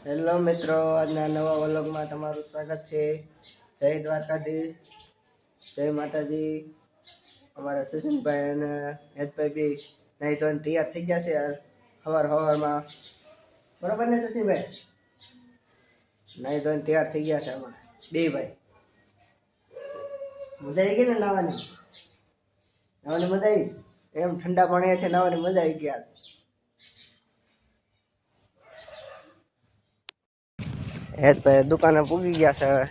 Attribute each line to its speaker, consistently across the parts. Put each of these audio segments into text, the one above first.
Speaker 1: Hello મિત્રો, આજના નવા વ્લોગમાં તમારું સ્વાગત છે. જય દ્વારકાધીશ, જય માતાજી. અમારા સચિનભાઈ અને હેતભાઈ બી નહીં તો તૈયાર થઈ ગયા છે સવારમાં. બરોબર ને સચિનભાઈ? નહીં તો તૈયાર થઈ ગયા છે અમારે બે ભાઈ. મજા આવી ગઈ ને નાવાની? મજા આવી? એમ ઠંડા પાણીથી નાવાની મજા આવી ગયા. હેતભાઈ દુકાને પૂગી ગયા છે હવે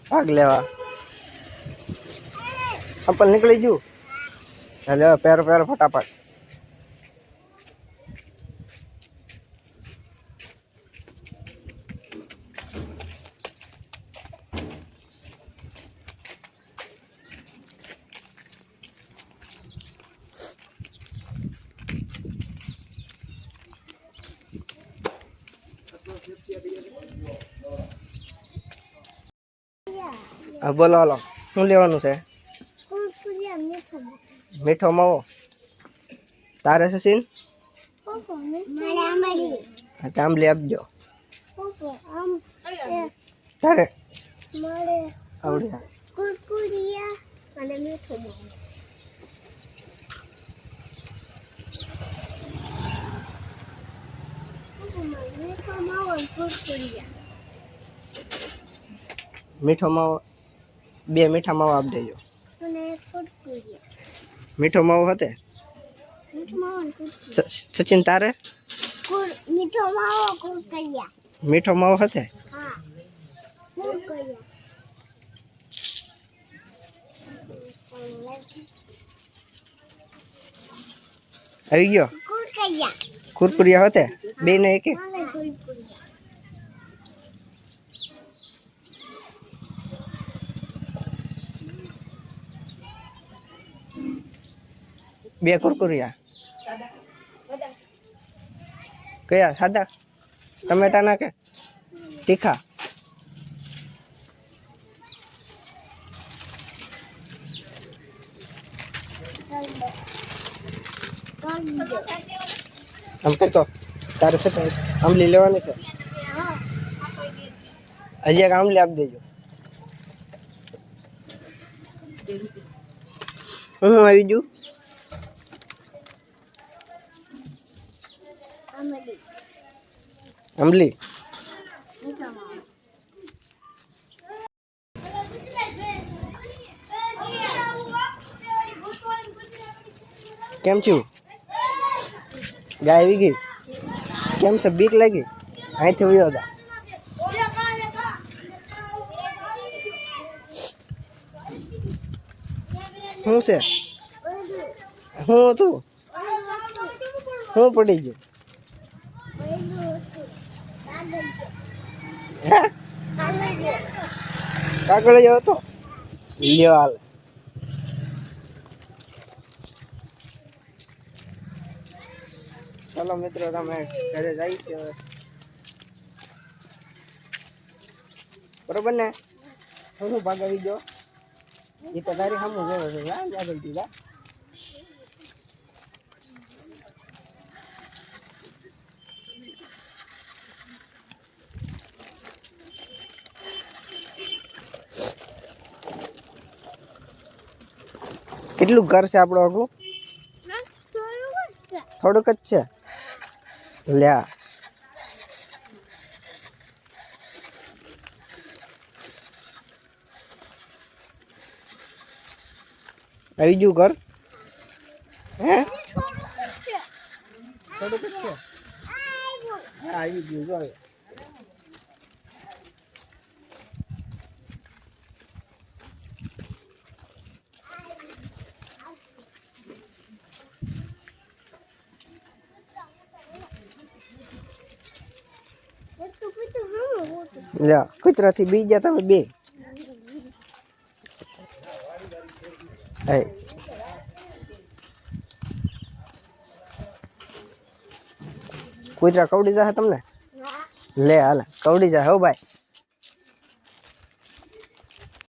Speaker 1: ભાગ લેવા. ચપ્પલ નીકળી ગયું. ચાલો પહેરો ફટાફટ. હા બોલો, હાલો શું લેવાનું છે? મીઠો માવો તારે સચિન? આંબલી આપજો તારે. મીઠો માવો બે મીઠા માવો આપી દેજો. મીઠો માવો હતે સચિન તારે? મીઠો માવો હતે આવી ગયો. કુરકુરિયા હતે બે ને એક બે કુરકુરિયા કયા? સાદા ટમેટા ના કે તીખા? આમ કરતો તારે છે આંબલી લેવાની છે? હજી એક આંબલી આપી દેજો. હું આવી ગયું. આંબલી કેમ છું? ગાય આવી ગઈ? કેમ છે? બીક લાગી? અહીંથી ઉડ્યો હતા. શું છે? શું હતું? શું પડી ગયું? કાગળ જેવો હતો? લ્યો હાલ. ચાલો મિત્રો, તમે ઘરે જાય છે બરોબર ને? હું ભાગ આવી ગયો એ તો તારી સામે જોયો છે. આગળ દીધા કેટલું ઘર છે આપણું? આગું થોડુંક જ છે. લ્યા આવી ગયું ઘર? હે થોડુંક જ છે. હા આવી ગયું જો. કૂતરાથી બી ગયા તમે બે? કૂતરા કવડી જાય તમને? લે હાલ કવડી જાય હો ભાઈ.